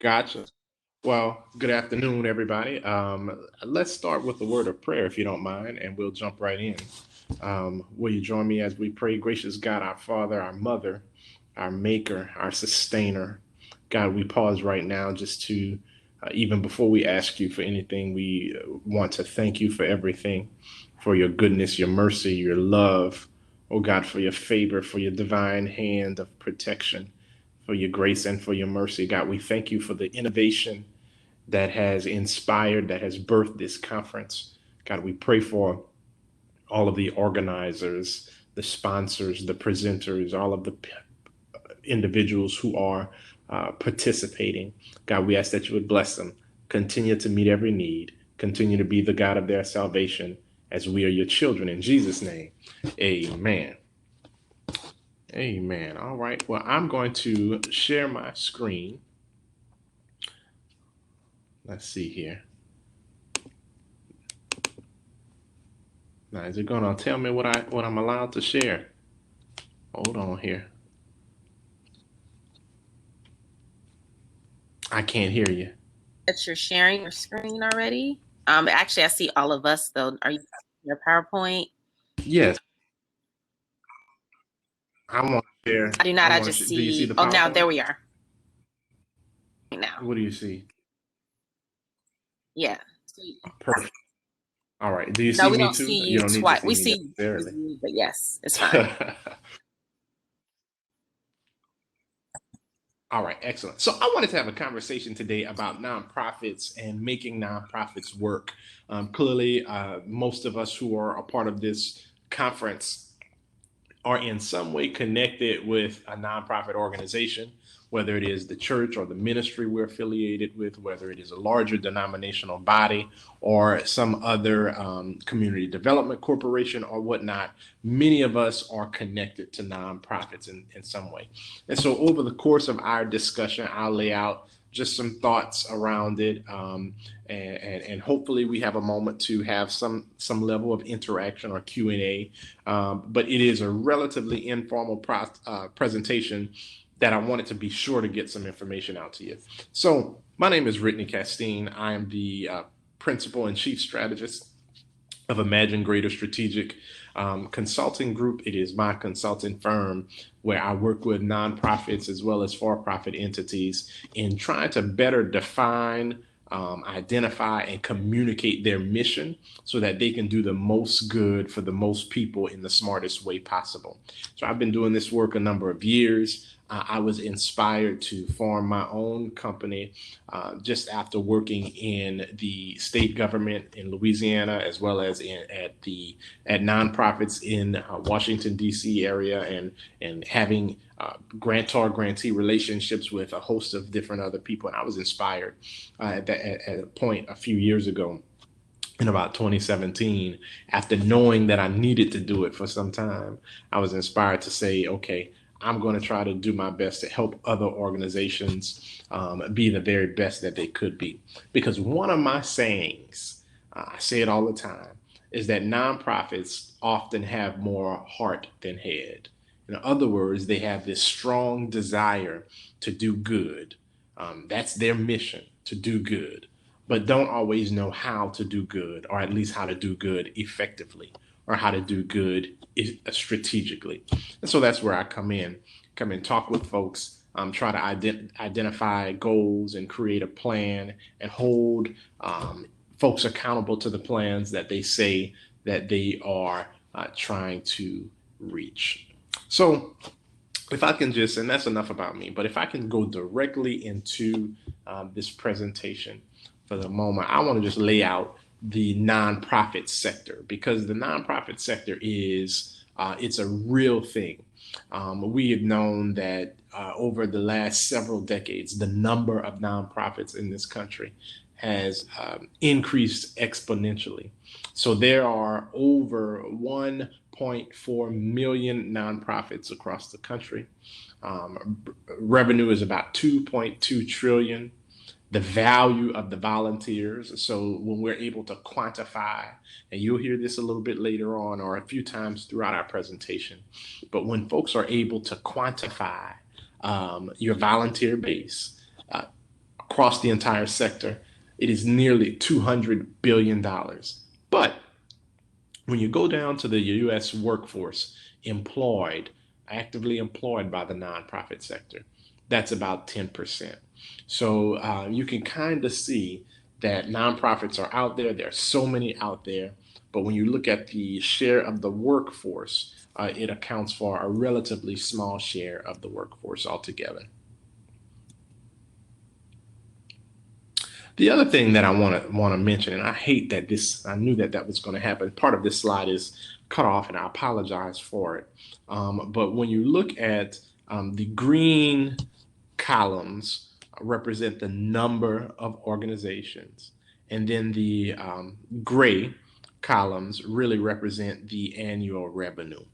Gotcha. Well, good afternoon, everybody. Let's start with the word of prayer, if you don't mind, and we'll jump right in. Will you join me as we pray? Gracious God, our Father, our Mother, our Maker, our Sustainer. God, we pause right now just to, even before we ask you for anything, we want to thank you for everything, for your goodness, your mercy, your love. Oh God, for your favor, for your divine hand of protection, for your grace and for your mercy. God, we thank you for the innovation that has inspired, that has birthed this conference. God, we pray for all of the organizers, the sponsors, the presenters, all of the individuals who are participating. God, we ask that you would bless them, continue to meet every need, continue to be the God of their salvation as we are your children. In Jesus' name, amen. Amen. All right. Well, I'm going to share my screen. Let's see here. Now, is it gonna tell me what I'm allowed to share? Hold on here. I can't hear you. That you're sharing your screen already. Actually, I see all of us though. Are you your PowerPoint? Yes, I want to share. I do not. I just Do you see see. the Oh, now PowerPoint? there we are. Now, What do you see? yeah. Perfect. All right. Do you No, see we me don't too? see You you don't need to twice. see We me see necessarily. you, but yes, it's fine. All right, excellent. So I wanted to have a conversation today about nonprofits and making nonprofits work. Clearly, most of us who are a part of this conference are in some way connected with a nonprofit organization, whether it is the church or the ministry we're affiliated with, whether it is a larger denominational body or some other community development corporation or whatnot. Many of us are connected to nonprofits in some way. And so, over the course of our discussion, I'll lay out just some thoughts around it, and hopefully we have a moment to have some level of interaction or Q&A. But it is a relatively informal presentation that I wanted to be sure to get some information out to you. So my name is Ritney Castine. I am the principal and chief strategist of Imagine Greater Strategic Consulting Group. It is my consulting firm where I work with nonprofits as well as for-profit entities in trying to better define, identify, and communicate their mission so that they can do the most good for the most people in the smartest way possible. So I've been doing this work a number of years. I was inspired to form my own company just after working in the state government in Louisiana, as well as at nonprofits in Washington D.C. area, and having grantor grantee relationships with a host of different other people. And I was inspired at a point a few years ago in about 2017, after knowing that I needed to do it for some time. I was inspired to say, okay, I'm going to try to do my best to help other organizations be the very best that they could be. Because one of my sayings, I say it all the time, is that nonprofits often have more heart than head. In other words, they have this strong desire to do good. That's their mission, to do good, but don't always know how to do good, or at least how to do good effectively, or how to do good strategically. And so that's where I come in, talk with folks, try to identify goals and create a plan and hold folks accountable to the plans that they say that they are trying to reach. So if I can just, and that's enough about me, but if I can go directly into this presentation for the moment, I want to just lay out the nonprofit sector, because the nonprofit sector is it's a real thing. We have known that over the last several decades, the number of nonprofits in this country has increased exponentially. So there are over 1.4 million nonprofits across the country. Revenue is about 2.2 trillion. The value of the volunteers. So when we're able to quantify, and you'll hear this a little bit later on or a few times throughout our presentation, but when folks are able to quantify your volunteer base, across the entire sector, it is nearly $200 billion. But when you go down to the U.S. workforce employed, actively employed by the nonprofit sector, that's about 10%. So you can kind of see that nonprofits are out there. There are so many out there. But when you look at the share of the workforce, it accounts for a relatively small share of the workforce altogether. The other thing that I want to mention, and I hate that I knew that was going to happen. Part of this slide is cut off, and I apologize for it. But when you look at the green columns represent the number of organizations, and then the gray columns really represent the annual revenue.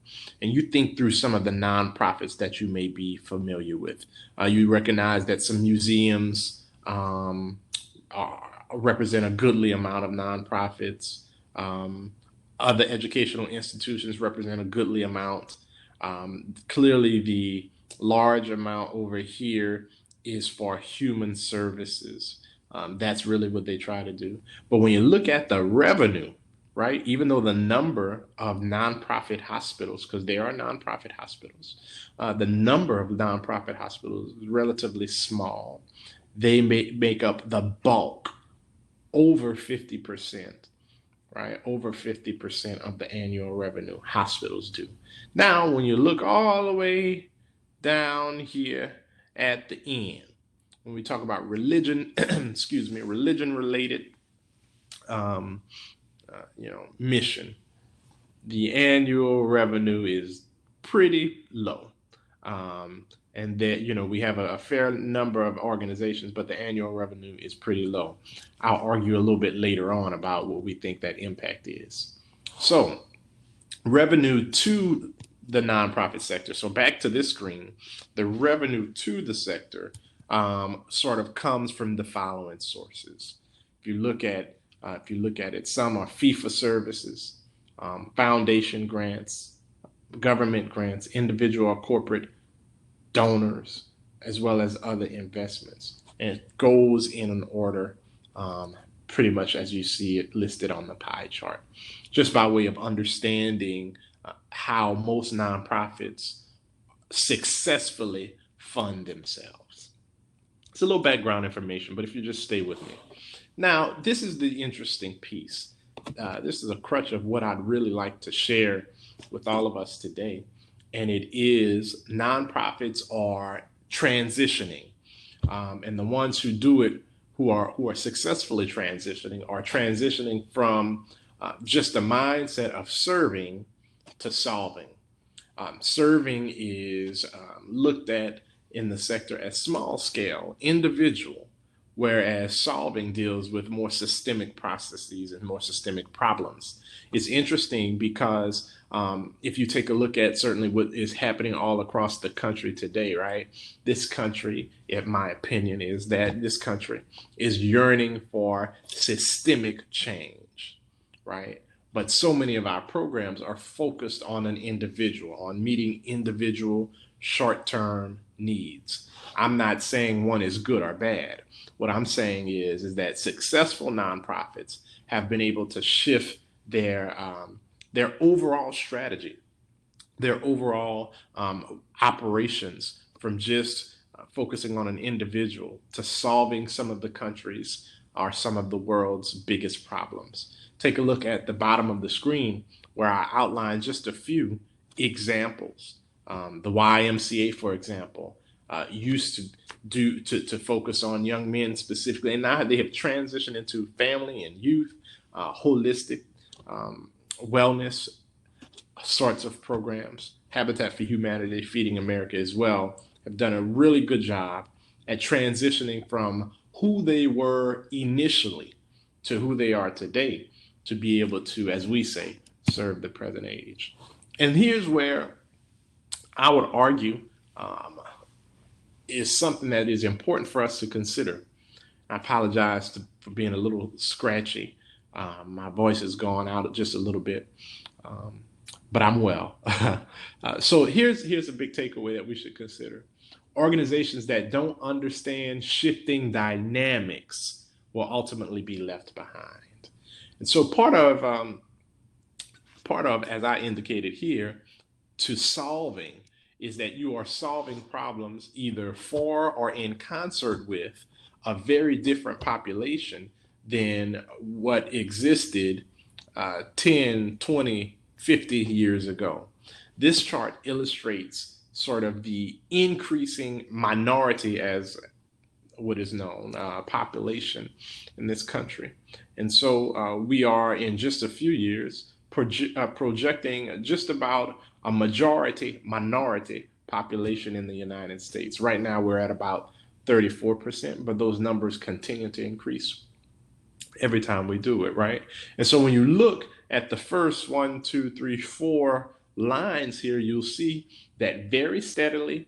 And you think through some of the nonprofits that you may be familiar with. You recognize that some museums represent a goodly amount of nonprofits. Other educational institutions represent a goodly amount. Clearly, the large amount over here is for human services. That's really what they try to do. But when you look at the revenue, right, even though the number of nonprofit hospitals, because they are nonprofit hospitals, the number of nonprofit hospitals is relatively small. They make up the bulk, over 50%, right? Over 50% of the annual revenue hospitals do. Now, when you look all the way down here at the end, when we talk about religion, excuse me, religion-related, mission, the annual revenue is pretty low. And that, we have a fair number of organizations, but the annual revenue is pretty low. I'll argue a little bit later on about what we think that impact is. So revenue to the nonprofit sector. So back to this screen, the revenue to the sector sort of comes from the following sources. If you look at it, some are fee-for-services, foundation grants, government grants, individual or corporate donors, as well as other investments. And it goes in an order pretty much as you see it listed on the pie chart, just by way of understanding how most nonprofits successfully fund themselves. It's a little background information, but if you just stay with me. Now, this is the interesting piece. This is a crutch of what I'd really like to share with all of us today. And it is nonprofits are transitioning. And the ones who do it, who are successfully transitioning, are transitioning from just a mindset of serving to solving. Serving is looked at in the sector as small scale, individual, whereas solving deals with more systemic processes and more systemic problems. It's interesting because if you take a look at certainly what is happening all across the country today, right? This country, in my opinion, is that this country is yearning for systemic change, right? But so many of our programs are focused on an individual, on meeting individual short-term needs. I'm not saying one is good or bad. What I'm saying is that successful nonprofits have been able to shift their overall strategy, their overall operations from just focusing on an individual to solving some of the country's or some of the world's biggest problems. Take a look at the bottom of the screen where I outline just a few examples. The YMCA, for example, used to focus on young men specifically, and now they have transitioned into family and youth, holistic wellness sorts of programs. Habitat for Humanity, Feeding America as well, have done a really good job at transitioning from who they were initially to who they are today to be able to, as we say, serve the present age. And here's where I would argue is something that is important for us to consider. I apologize for being a little scratchy. My voice has gone out just a little bit, but I'm well. So here's a big takeaway that we should consider. organizations that don't understand shifting dynamics will ultimately be left behind. And so part of, as I indicated here, to solving is that you are solving problems either for or in concert with a very different population than what existed 10, 20, 50 years ago. This chart illustrates sort of the increasing minority, as what is known, population in this country. And so we are in just a few years projecting just about a majority minority population in the United States. Right now we're at about 34%, but those numbers continue to increase every time we do it, right? And so when you look at the first 1, 2, 3, 4 lines here, you'll see that very steadily,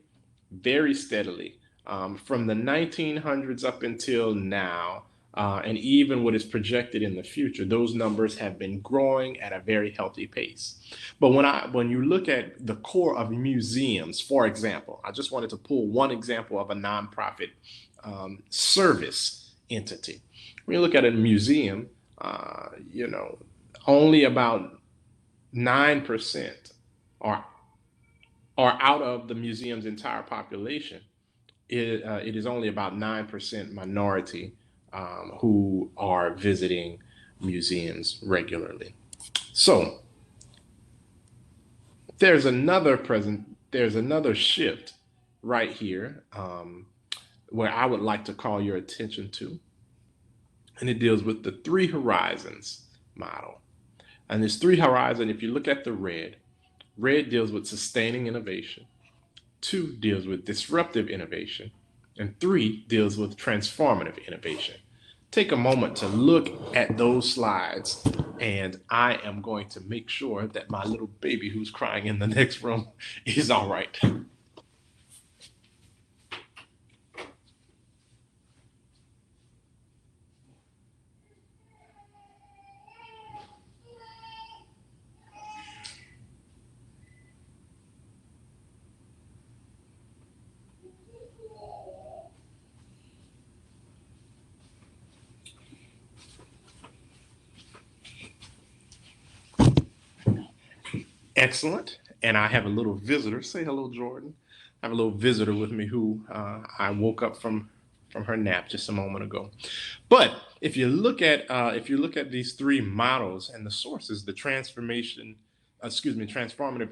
from the 1900s up until now, and even what is projected in the future, those numbers have been growing at a very healthy pace. But when you look at the core of museums, for example, I just wanted to pull one example of a nonprofit service entity. When you look at a museum, only about 9% are out of the museum's entire population. It is only about 9% minority who are visiting museums regularly. So there's another shift right here where I would like to call your attention to, and it deals with the 3 horizons model. And this 3 horizon, if you look at the red deals with sustaining innovation, 2 deals with disruptive innovation, and 3 deals with transformative innovation. Take a moment to look at those slides, and I am going to make sure that my little baby who's crying in the next room is all right. Excellent. And I have a little visitor. Say hello, Jordan. I have a little visitor with me who I woke up from her nap just a moment ago. But if you look at these 3 models and the sources, the transformative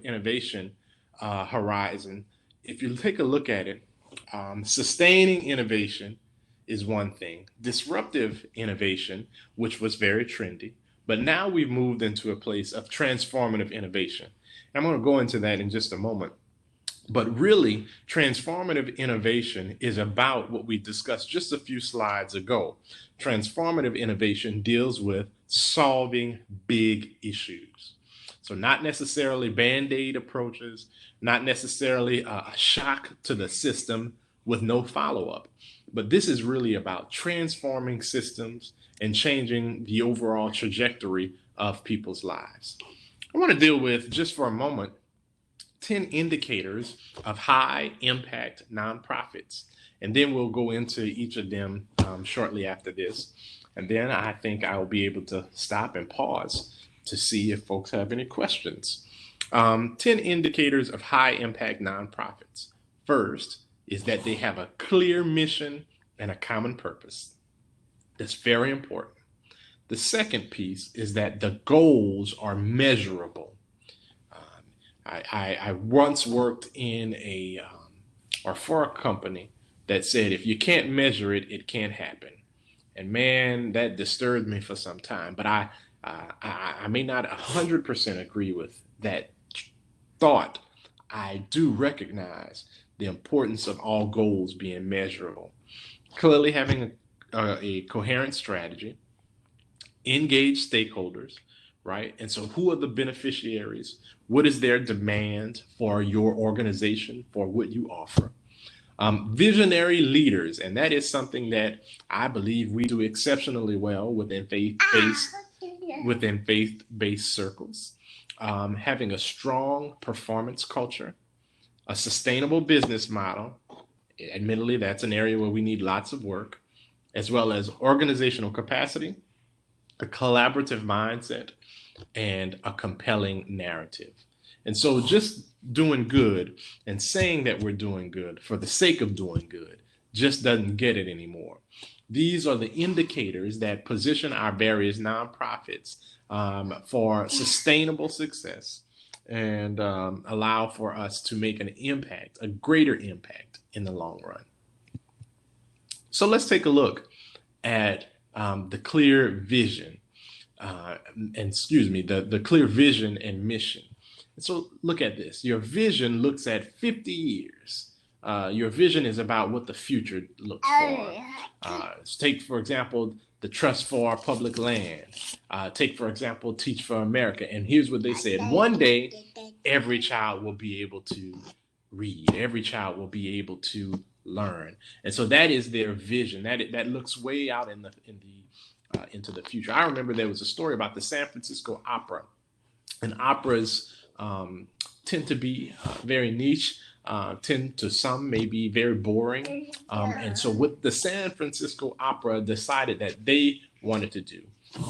innovation horizon, if you take a look at it, sustaining innovation is one thing. Disruptive innovation, which was very trendy, but now we've moved into a place of transformative innovation. And I'm going to go into that in just a moment. But really, transformative innovation is about what we discussed just a few slides ago. Transformative innovation deals with solving big issues. So not necessarily Band-Aid approaches, not necessarily a shock to the system with no follow-up. But this is really about transforming systems and changing the overall trajectory of people's lives. I want to deal with, just for a moment, 10 indicators of high impact nonprofits. And then we'll go into each of them shortly after this. And then I think I'll be able to stop and pause to see if folks have any questions. 10 indicators of high impact nonprofits. First is that they have a clear mission and a common purpose. That's very important. The second piece is that the goals are measurable. I once worked in for a company that said, if you can't measure it, it can't happen. And man, that disturbed me for some time. But I may not 100% agree with that thought. I do recognize the importance of all goals being measurable. Clearly having a coherent strategy, engage stakeholders, right? And so who are the beneficiaries? What is their demand for your organization, for what you offer? Visionary leaders, and that is something that I believe we do exceptionally well within faith-based circles. Having a strong performance culture, a sustainable business model, Admittedly, that's an area where we need lots of work, as well as organizational capacity, a collaborative mindset, and a compelling narrative. And so just doing good and saying that we're doing good for the sake of doing good just doesn't get it anymore. These are the indicators that position our various nonprofits for sustainable success and allow for us to make an impact, a greater impact in the long run. So let's take a look at the clear vision, the clear vision and mission. And so look at this. Your vision looks at 50 years. Your vision is about what the future looks for. Take, for example, the Trust for Public Land. Take, for example, Teach for America. And here's what they said. One day, every child will be able to read. Every child will be able to learn. And so that is their vision. That looks way out into the future. I remember there was a story about the San Francisco Opera. And operas tend to be very niche. Tend to some may be very boring. And so what the San Francisco Opera decided that they wanted to do,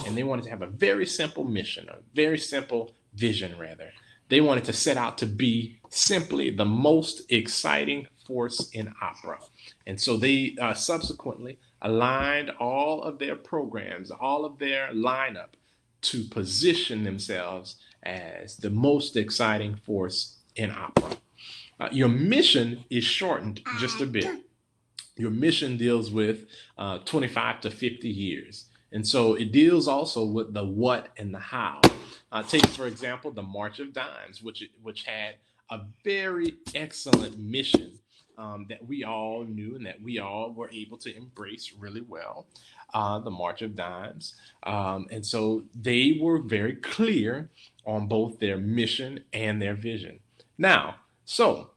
and they wanted to have a very simple mission, a very simple vision rather. They wanted to set out to be simply the most exciting force in opera. And so they subsequently aligned all of their programs, all of their lineup to position themselves as the most exciting force in opera. Your mission is shortened just a bit. Your mission deals with 25 to 50 years. And so it deals also with the what and the how. Take, for example, the March of Dimes, which had a very excellent mission that we all knew and that we all were able to embrace really well, the March of Dimes. And so they were very clear on both their mission and their vision. Now, so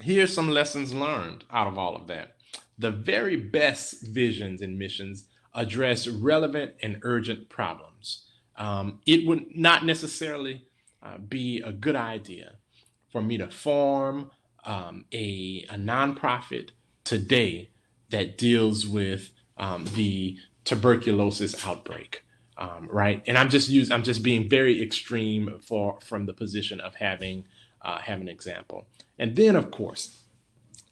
here's some lessons learned out of all of that. The very best visions and missions address relevant and urgent problems. It would not necessarily be a good idea for me to form a nonprofit today that deals with the tuberculosis outbreak. Right, and I'm just being very extreme from the position of having an example. And then, of course,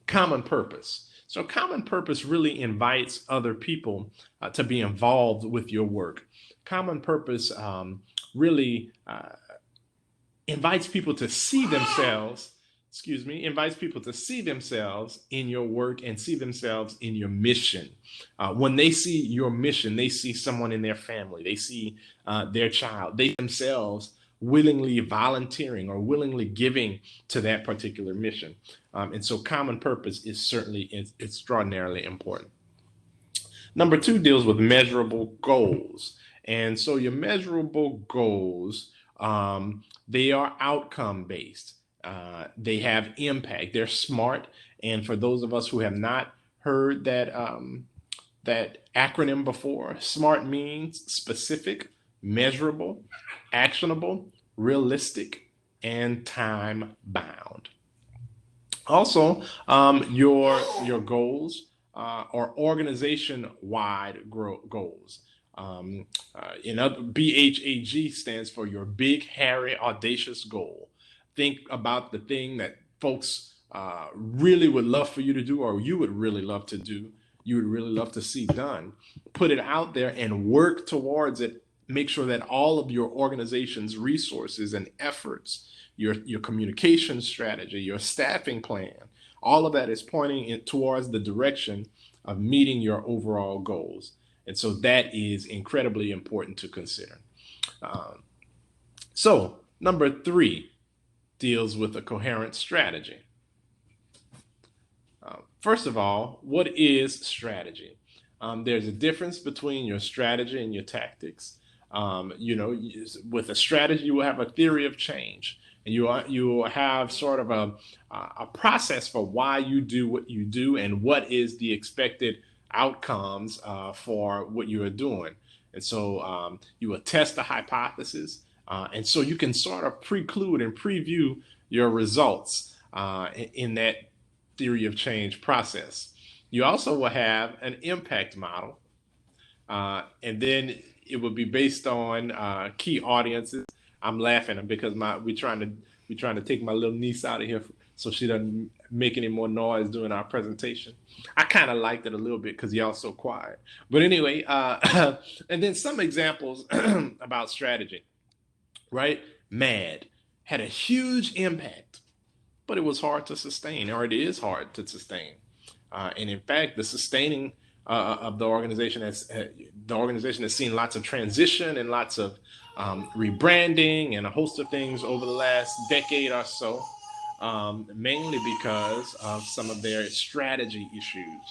common purpose. So common purpose really invites other people to be involved with your work. Common purpose really invites people to see themselves, invites people to see themselves in your work and see themselves in your mission. When they see your mission, they see someone in their family, they see their child, they themselves willingly volunteering or willingly giving to that particular mission. And so common purpose is certainly extraordinarily important. Number 2 deals with measurable goals. And so your measurable goals, they are outcome based. They have impact. They're SMART. And for those of us who have not heard that acronym before, SMART means specific, measurable, actionable, realistic, and time bound. Also, your goals are organization-wide goals. BHAG stands for your big, hairy, audacious goal. Think about the thing that folks really would love for you to do, or you would really love to do, you would really love to see done. Put it out there and work towards it. Make sure that all of your organization's resources and efforts, your communication strategy, your staffing plan, all of that is pointing towards the direction of meeting your overall goals. And so that is incredibly important to consider. So number 3 deals with a coherent strategy. First of all, what is strategy? There's a difference between your strategy and your tactics. With a strategy, you will have a theory of change, and you will have sort of a process for why you do what you do and what is the expected outcomes for what you are doing. And so you will test the hypothesis, and so you can sort of preclude and preview your results in that theory of change process. You also will have an impact model, and then it will be based on key audiences. I'm laughing because we're trying to take my little niece out of here so she doesn't make any more noise during our presentation. I kind of liked it a little bit because y'all so quiet. But anyway, and then some examples about strategy, right? MAD had a huge impact, but it was hard to sustain, or it is hard to sustain. And in fact, the sustaining of the organization has seen lots of transition and lots of rebranding and a host of things over the last decade or so, mainly because of some of their strategy issues.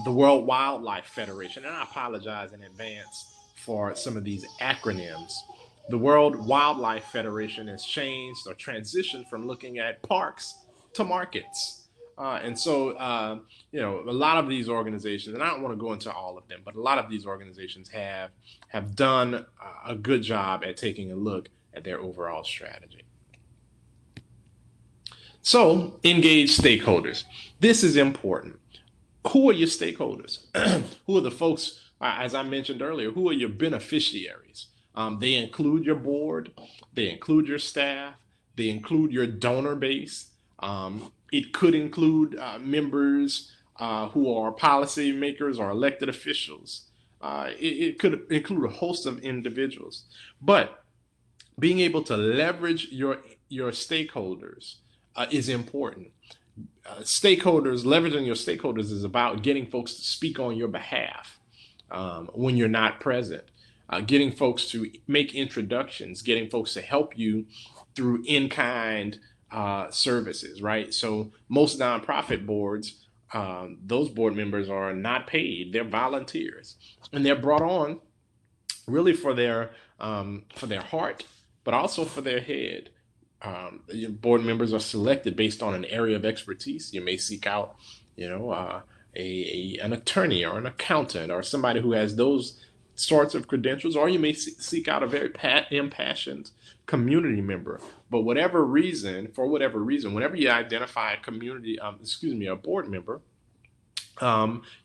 The World Wildlife Federation, and I apologize in advance for some of these acronyms. The World Wildlife Federation has changed or transitioned from looking at parks to markets. And so, a lot of these organizations, and I don't want to go into all of them, but a lot of these organizations have done a good job at taking a look at their overall strategy. So, engage stakeholders. This is important. Who are your stakeholders? Who are the folks, as I mentioned earlier, who are your beneficiaries? They include your board, they include your staff, they include your donor base. It could include members who are policymakers or elected officials. It could include a host of individuals. But being able to leverage your stakeholders is important. Leveraging your stakeholders is about getting folks to speak on your behalf when you're not present. Getting folks to make introductions, getting folks to help you through in-kind services, right? So most nonprofit boards, those board members are not paid; they're volunteers, and they're brought on really for their heart, but also for their head. Board members are selected based on an area of expertise. You may seek out, an attorney or an accountant or somebody who has those sorts of credentials, or you may seek out a very impassioned community member. But for whatever reason, whenever you identify a board member,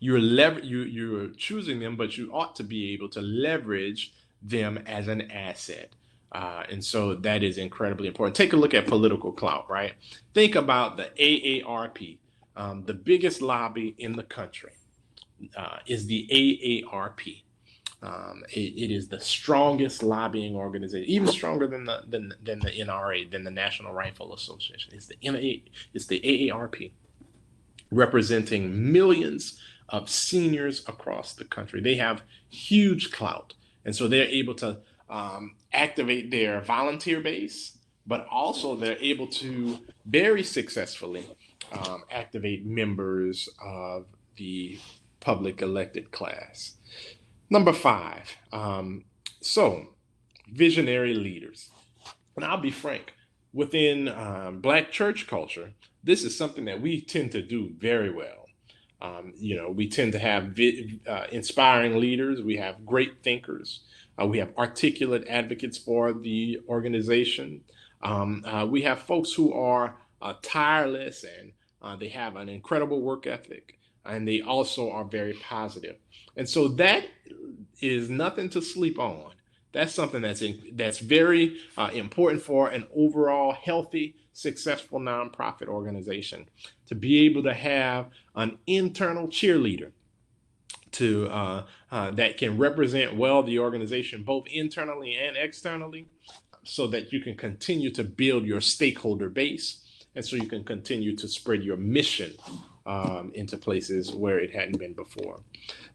you're choosing them, but you ought to be able to leverage them as an asset. And so that is incredibly important. Take a look at political clout, right? Think about the AARP. The biggest lobby in the country is the AARP. It is the strongest lobbying organization, even stronger than the NRA, than the National Rifle Association. It's the AARP, representing millions of seniors across the country. They have huge clout, and so they're able to activate their volunteer base, but also they're able to very successfully activate members of the public elected class. Number 5, visionary leaders. And I'll be frank, within Black church culture, this is something that we tend to do very well. We tend to have inspiring leaders. We have great thinkers. We have articulate advocates for the organization. We have folks who are tireless, and they have an incredible work ethic, and they also are very positive. And so that is nothing to sleep on. That's something that's very important for an overall healthy, successful nonprofit organization, to be able to have an internal cheerleader that can represent well the organization, both internally and externally, so that you can continue to build your stakeholder base, and so you can continue to spread your mission into places where it hadn't been before.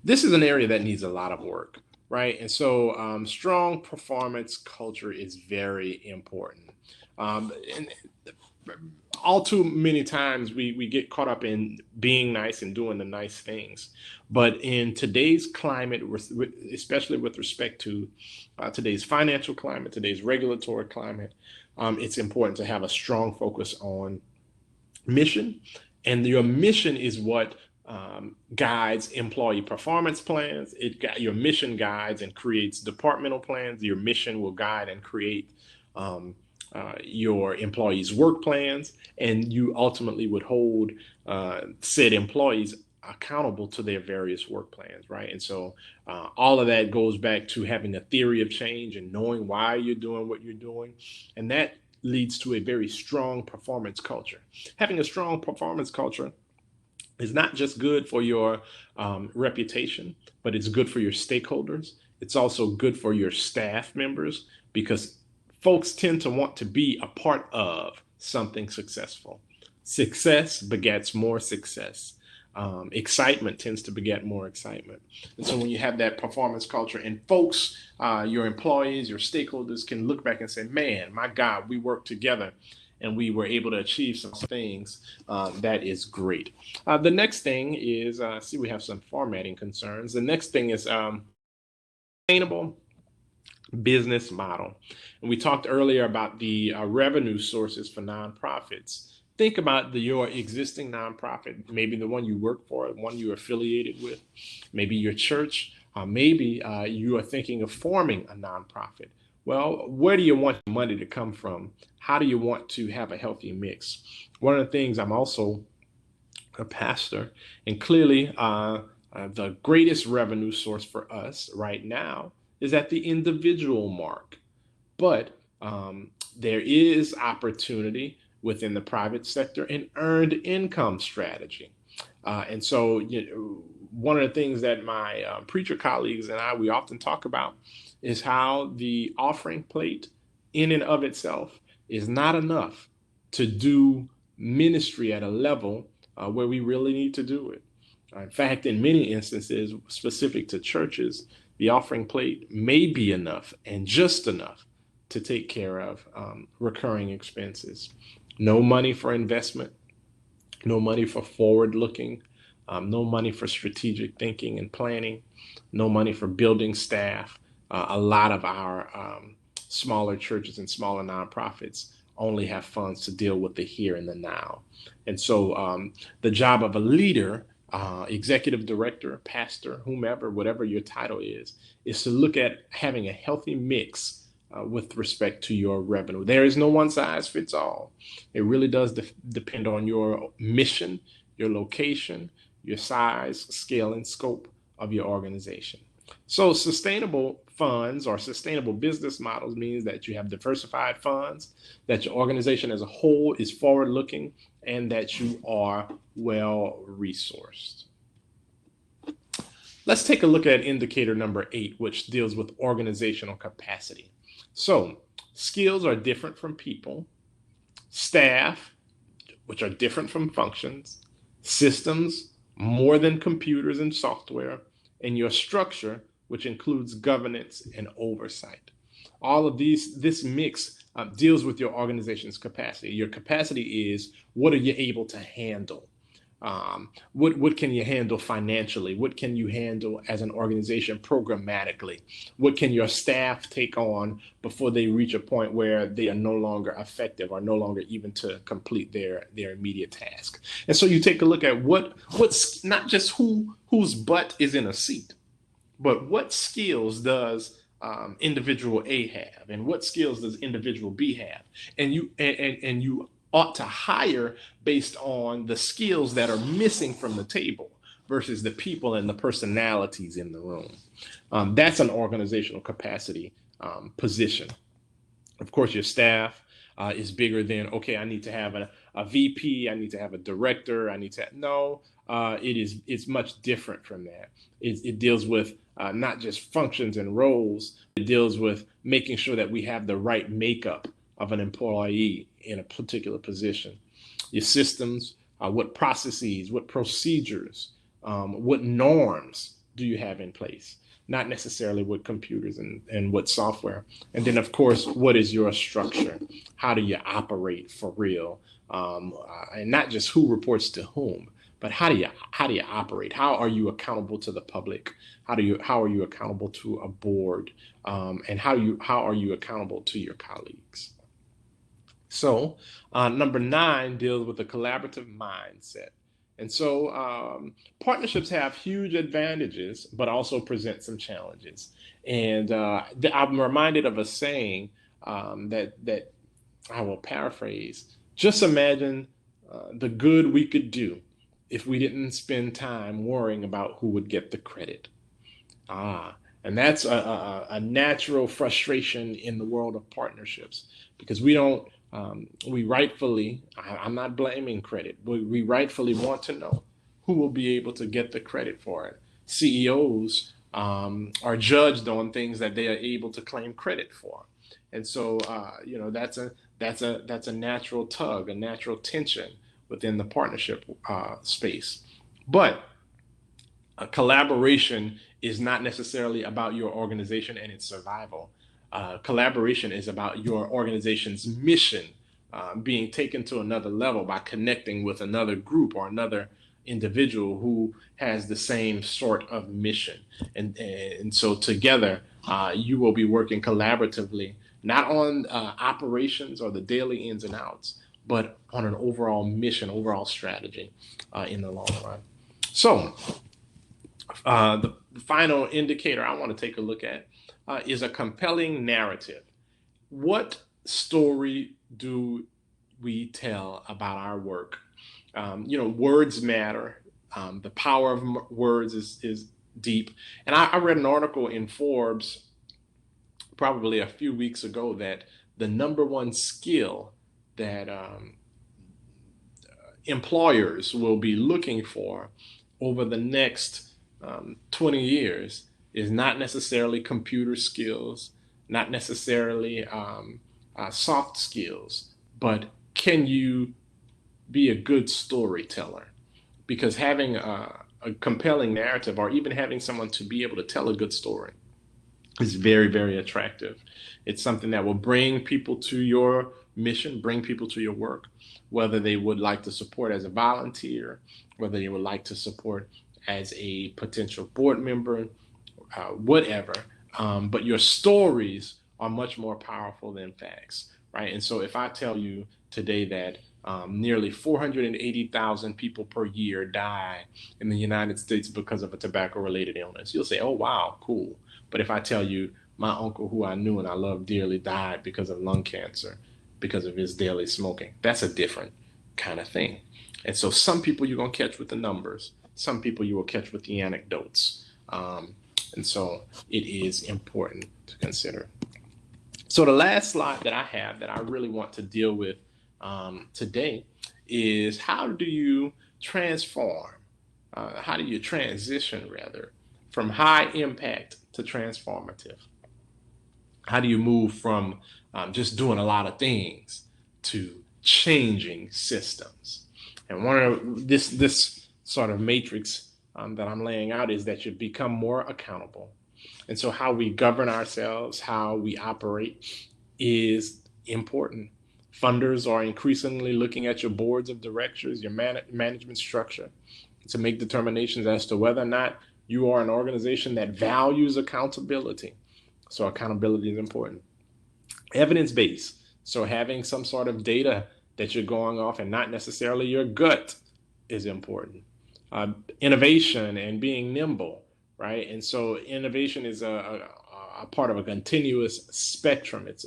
This is an area that needs a lot of work, right? And so strong performance culture is very important. And all too many times we get caught up in being nice and doing the nice things. But in today's climate, especially with respect to today's financial climate, today's regulatory climate, it's important to have a strong focus on mission. And your mission is what guides employee performance plans. Your mission guides and creates departmental plans. Your mission will guide and create your employees' work plans, and you ultimately would hold said employees accountable to their various work plans, right? And so all of that goes back to having a theory of change and knowing why you're doing what you're doing. And that leads to a very strong performance culture. Having a strong performance culture is not just good for your reputation, but it's good for your stakeholders. It's also good for your staff members because folks tend to want to be a part of something successful. Success begets more success. Excitement tends to beget more excitement. And so when you have that performance culture and folks, your employees, your stakeholders can look back and say, man, my God, we worked together and we were able to achieve some things. That is great. The next thing is, see, we have some formatting concerns. The next thing is sustainable business model. And we talked earlier about the revenue sources for nonprofits. Think about your existing nonprofit, maybe the one you work for, the one you're affiliated with, maybe your church, maybe you are thinking of forming a nonprofit. Well, where do you want your money to come from? How do you want to have a healthy mix? One of the things, I'm also a pastor, and clearly the greatest revenue source for us right now is at the individual mark. But there is opportunity within the private sector and earned income strategy. And so one of the things that my preacher colleagues and we often talk about is how the offering plate in and of itself is not enough to do ministry at a level where we really need to do it. In fact, in many instances, specific to churches, the offering plate may be enough and just enough to take care of recurring expenses. No money for investment, no money for forward looking, no money for strategic thinking and planning, no money for building staff. A lot of our smaller churches and smaller nonprofits only have funds to deal with the here and the now. And so the job of a leader, executive director, pastor, whomever, whatever your title is to look at having a healthy mix with respect to your revenue. There is no one size fits all. It really does depend on your mission, your location, your size, scale, and scope of your organization. So sustainable funds or sustainable business models means that you have diversified funds, that your organization as a whole is forward looking, and that you are well resourced. Let's take a look at indicator number 8, which deals with organizational capacity. So skills are different from people, staff, which are different from functions, systems, more than computers and software, and your structure, which includes governance and oversight. All of this mix deals with your organization's capacity. Your capacity is, what are you able to handle? What can you handle financially? What can you handle as an organization programmatically? What can your staff take on before they reach a point where they are no longer effective or no longer even to complete their immediate task? And so you take a look at what's not just whose butt is in a seat, but what skills does individual A have, and what skills does individual B have, and you ought to hire based on the skills that are missing from the table versus the people and the personalities in the room. That's an organizational capacity position. Of course, your staff is bigger than, okay, I need to have a VP, I need to have a director, I need to have, no, it's much different from that. It deals with not just functions and roles, it deals with making sure that we have the right makeup of an employee in a particular position. Your systems, what processes, what procedures, what norms do you have in place? Not necessarily what computers and what software. And then, of course, what is your structure? How do you operate for real? And not just who reports to whom, but how do you operate? How are you accountable to the public? How are you accountable to a board? And how are you accountable to your colleagues? So number 9 deals with a collaborative mindset. And so partnerships have huge advantages, but also present some challenges. And I'm reminded of a saying that I will paraphrase. Just imagine the good we could do if we didn't spend time worrying about who would get the credit. Ah, and that's a natural frustration in the world of partnerships because we don't, we rightfully, I'm not blaming credit, but we rightfully want to know who will be able to get the credit for it. CEOs are judged on things that they are able to claim credit for. And so, that's a natural tug, a natural tension within the partnership space. But collaboration is not necessarily about your organization and its survival. Collaboration is about your organization's mission being taken to another level by connecting with another group or another individual who has the same sort of mission. And so together, you will be working collaboratively, not on operations or the daily ins and outs, but on an overall mission, overall strategy in the long run. So, the final indicator I want to take a look at is a compelling narrative. What story do we tell about our work? Words matter. The power of words is deep. And I read an article in Forbes probably a few weeks ago that the number one skill that employers will be looking for over the next 20 years is not necessarily computer skills, not necessarily soft skills, but can you be a good storyteller? Because having a compelling narrative or even having someone to be able to tell a good story is very, very attractive. It's something that will bring people to your mission, bring people to your work, whether they would like to support as a volunteer, whether they would like to support as a potential board member, whatever. But your stories are much more powerful than facts, right? And so if I tell you today that nearly 480,000 people per year die in the United States because of a tobacco-related illness, you'll say, oh, wow, cool. But if I tell you my uncle who I knew and I loved dearly died because of lung cancer, because of his daily smoking, that's a different kind of thing. And so some people you're going to catch with the numbers. Some people you will catch with the anecdotes. And so it is important to consider. So the last slide that I have that I really want to deal with today is how do you transform? How do you transition, rather, from high impact to transformative? How do you move from just doing a lot of things to changing systems? And one of this sort of matrix that I'm laying out is that you become more accountable. And so how we govern ourselves, how we operate is important. Funders are increasingly looking at your boards of directors, your management structure, to make determinations as to whether or not you are an organization that values accountability. So accountability is important. Evidence-based. So having some sort of data that you're going off and not necessarily your gut is important. Innovation and being nimble, right? And so innovation is a part of a continuous spectrum. It's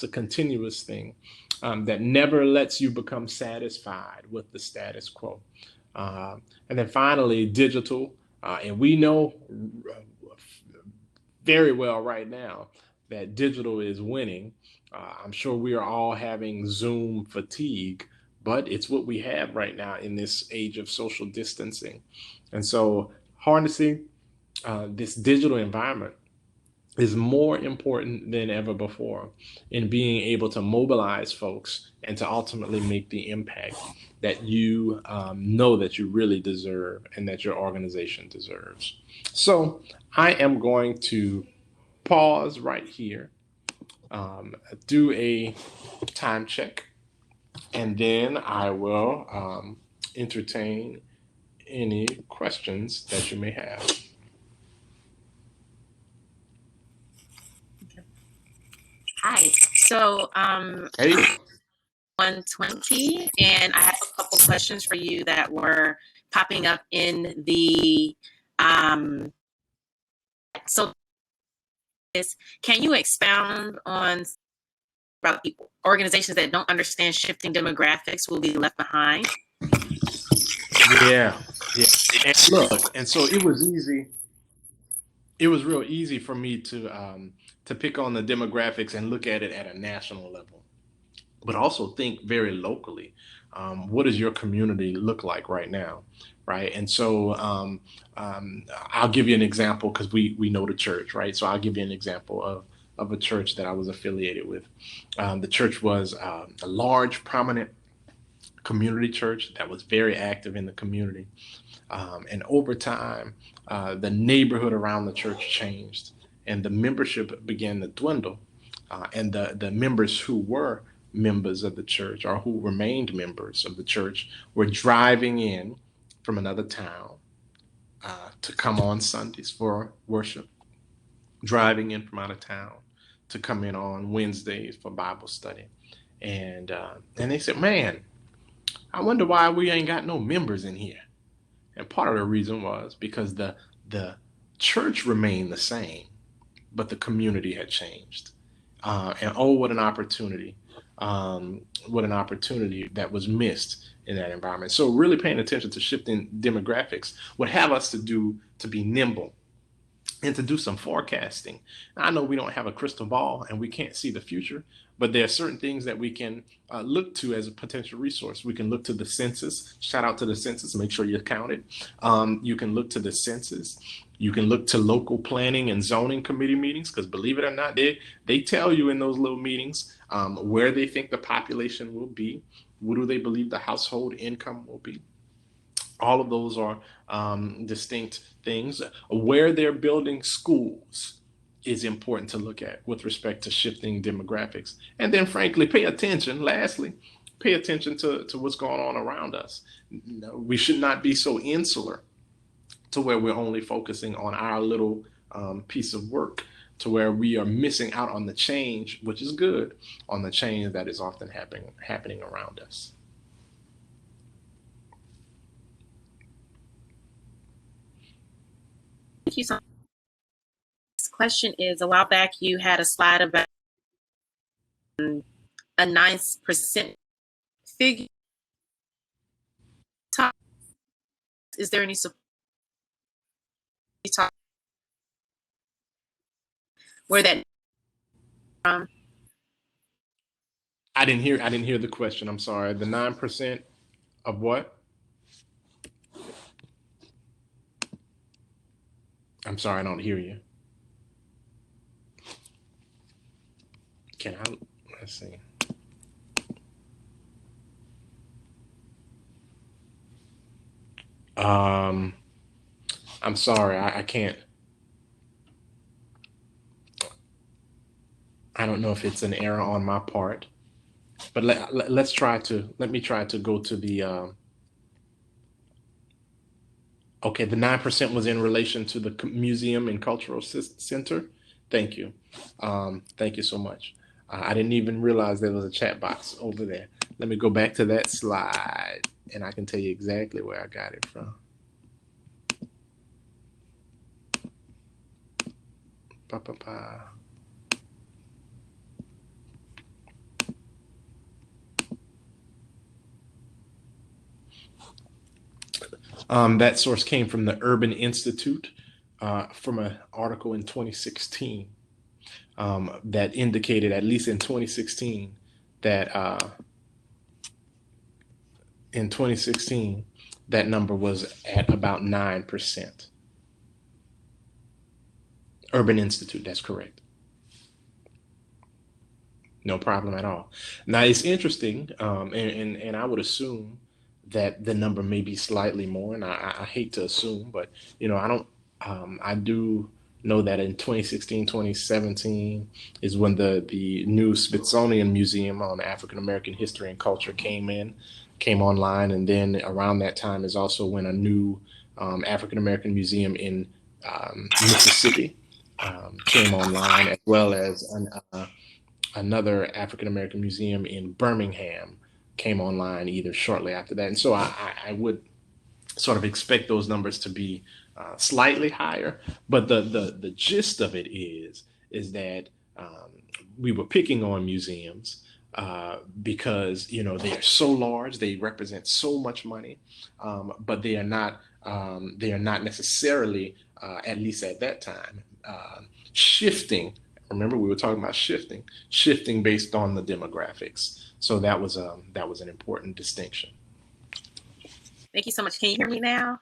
a continuous thing that never lets you become satisfied with the status quo. And then finally, digital. And we know very well right now that digital is winning. I'm sure we are all having Zoom fatigue, but it's what we have right now in this age of social distancing. And so harnessing this digital environment is more important than ever before in being able to mobilize folks and to ultimately make the impact that you know that you really deserve and that your organization deserves. So I am going to pause right here, do a time check, and then I will entertain any questions that you may have. Hi. So Hey. 120, and I have a couple questions for you that were popping up in the so can you expound on about people. Organizations that don't understand shifting demographics will be left behind. Yeah. And look, and so it was easy. It was real easy for me to pick on the demographics and look at it at a national level, but also think very locally. What does your community look like right now, right? And so I'll give you an example because we know the church, right? So I'll give you an example of a church that I was affiliated with. The church was a large, prominent community church that was very active in the community. And over time, the neighborhood around the church changed, and the membership began to dwindle. And the members who were members of the church or who remained members of the church were driving in from another town to come on Sundays for worship, driving in from out of town to come in on Wednesdays for Bible study. And they said, man, I wonder why we ain't got no members in here. And part of the reason was because the church remained the same, but the community had changed. And oh, what an opportunity! What an opportunity that was missed in that environment. So really paying attention to shifting demographics would have us to do to be nimble and to do some forecasting. Now, I know we don't have a crystal ball and we can't see the future, but there are certain things that we can look to as a potential resource. We can look to the census. Shout out to the census. Make sure you're counted. You can look to the census. You can look to local planning and zoning committee meetings because, believe it or not, they tell you in those little meetings where they think the population will be. What do they believe the household income will be? All of those are distinct things. Where they're building schools is important to look at with respect to shifting demographics. And then, frankly, pay attention. Lastly, pay attention to what's going on around us. No, we should not be so insular to where we're only focusing on our little piece of work, to where we are missing out on the change, which is good, on the change that is often happening around us. Thank you so much. This question is, a while back you had a slide about a 9% figure. Is there any support? Where that from? I didn't hear the question. I'm sorry. The 9% of what? I'm sorry, I don't hear you. Let's see. I'm sorry, I can't. I don't know if it's an error on my part, but let me try to go to the, okay, the 9% was in relation to the museum and cultural center. Thank you. Thank you so much. I didn't even realize there was a chat box over there. Let me go back to that slide and I can tell you exactly where I got it from. Pa. That source came from the Urban Institute from an article in 2016 that indicated, at least in 2016, that that number was at about 9%. Urban Institute, that's correct. No problem at all. Now it's interesting, and I would assume that the number may be slightly more, and I hate to assume, but I don't. I do know that in 2016, 2017 is when the new Smithsonian Museum on African American history and culture came online, and then around that time is also when a new African American museum in Mississippi came online, as well as another African American museum in Birmingham came online either shortly after that. And so I would sort of expect those numbers to be slightly higher, but the gist of it is that we were picking on museums because they are so large, they represent so much money, but they are not necessarily, at least at that time, shifting. Remember, we were talking about shifting based on the demographics. So that was an important distinction. Thank you so much. Can you hear me now?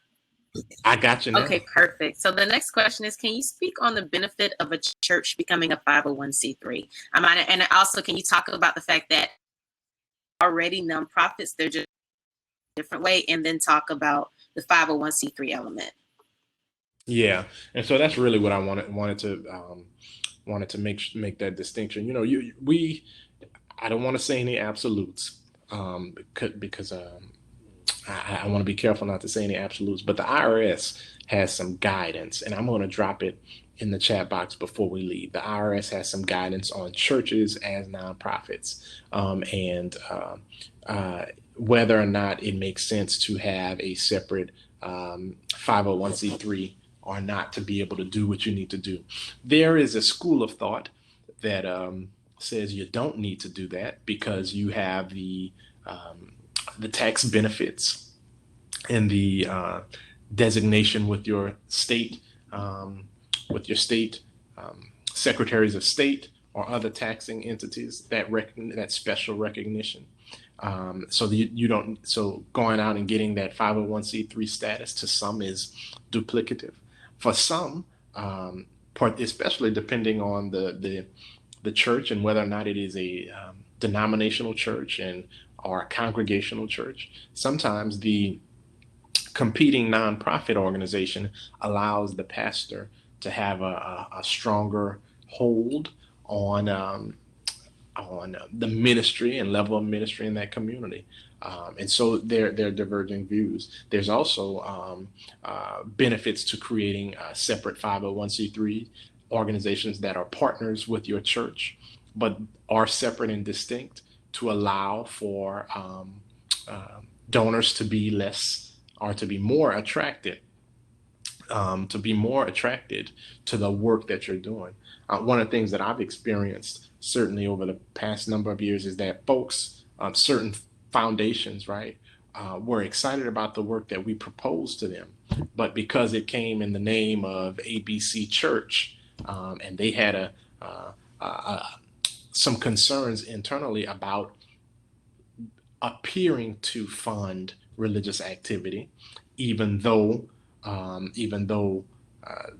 I got you now. Okay, perfect. So the next question is, can you speak on the benefit of a church becoming a 501c3? And also, can you talk about the fact that already nonprofits, they're just a different way, and then talk about the 501c3 element? Yeah, and so that's really what I wanted to make that distinction. I don't want to say any absolutes, because I want to be careful not to say any absolutes, but the IRS has some guidance, and I'm going to drop it in the chat box before we leave. The IRS has some guidance on churches as nonprofits, and whether or not it makes sense to have a separate 501c3 or not to be able to do what you need to do. There is a school of thought that says you don't need to do that because you have the tax benefits and the designation with your state secretaries of state or other taxing entities that special recognition. So you don't. So going out and getting that 501c3 status to some is duplicative. For some, especially depending on the church and whether or not it is a denominational church or a congregational church, sometimes the competing nonprofit organization allows the pastor to have a stronger hold on the ministry and level of ministry in that community. And so there are diverging views. There's also benefits to creating separate 501c3 organizations that are partners with your church, but are separate and distinct, to allow for donors to be less or to be more attracted to the work that you're doing. One of the things that I've experienced certainly over the past number of years is that folks, certain foundations, right, were excited about the work that we proposed to them, but because it came in the name of ABC Church, and they had some concerns internally about appearing to fund religious activity, even though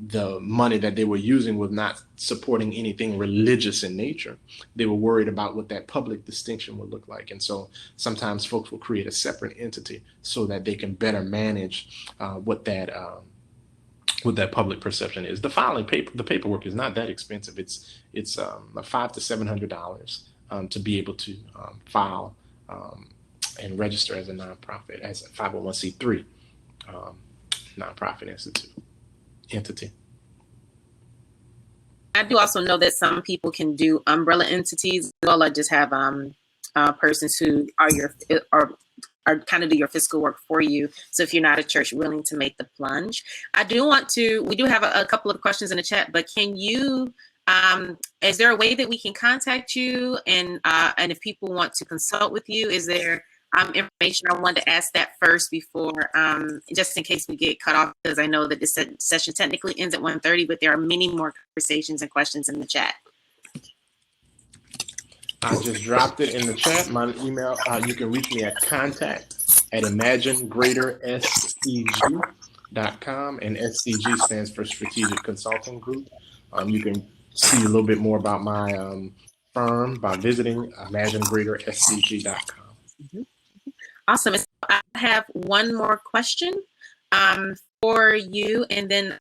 the money that they were using was not supporting anything religious in nature. They were worried about what that public distinction would look like. And so sometimes folks will create a separate entity so that they can better manage what that public perception is. The paperwork is not that expensive. It's $500 to $700 to be able to file and register as a nonprofit, as a 501c3 nonprofit entity. I do also know that some people can do umbrella entities as well. I just have persons who are kind of do your fiscal work for you. So if you're not a church willing to make the plunge, we do have a couple of questions in the chat, but can you, is there a way that we can contact you? And if people want to consult with you, is there information? I wanted to ask that first before, just in case we get cut off, because I know that this session technically ends at 1:30, but there are many more conversations and questions in the chat. I just dropped it in the chat. My email, you can reach me at contact@imaginegreaterscg.com, and SCG stands for Strategic Consulting Group. You can see a little bit more about my firm by visiting imaginegreaterscg.com. Mm-hmm. Awesome. So I have one more question for you, and then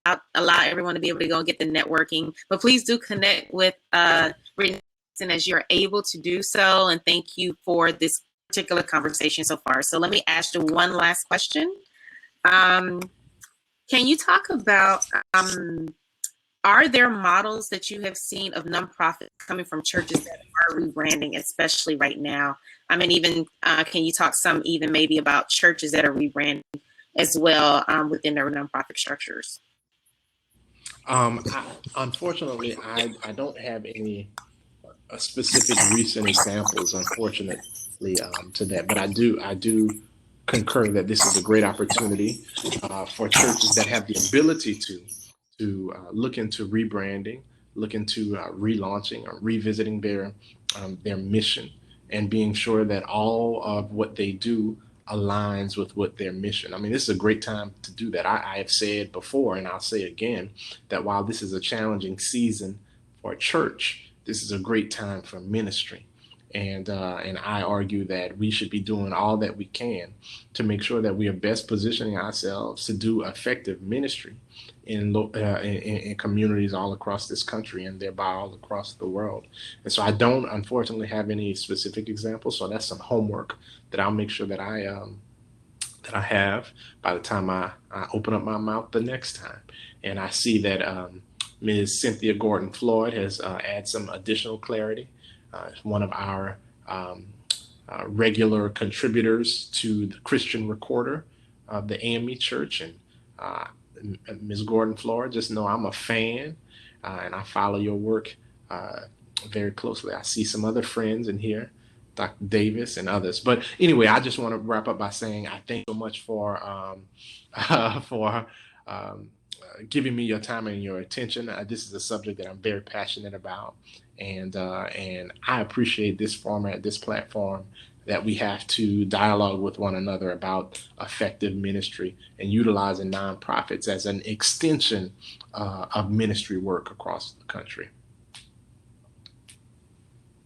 I'll allow everyone to be able to go and get the networking. But please do connect with Ritney as you're able to do so. And thank you for this particular conversation so far. So let me ask you one last question. Can you talk about, are there models that you have seen of nonprofits coming from churches that are rebranding, especially right now? I mean, even can you talk some even maybe about churches that are rebranding as well within their nonprofit structures? Unfortunately, I don't have any specific recent examples, unfortunately, to that. But I do concur that this is a great opportunity for churches that have the ability to look into rebranding, look into relaunching or revisiting their mission, and being sure that all of what they do aligns with what their mission. I mean, this is a great time to do that. I have said before, and I'll say again, that while this is a challenging season for a church, this is a great time for ministry. And I argue that we should be doing all that we can to make sure that we are best positioning ourselves to do effective ministry in communities all across this country and thereby all across the world. And so I don't unfortunately have any specific examples. So that's some homework that I'll make sure that I have by the time I open up my mouth the next time. And I see that Ms. Cynthia Gordon Floyd has added some additional clarity. One of our regular contributors to the Christian Recorder of the AME Church. And Ms. Gordon Floyd, just know I'm a fan and I follow your work very closely. I see some other friends in here, Dr. Davis and others. But anyway, I just want to wrap up by saying I thank you so much for for giving me your time and your attention. This is a subject that I'm very passionate about, and I appreciate this format, this platform that we have to dialogue with one another about effective ministry and utilizing nonprofits as an extension of ministry work across the country.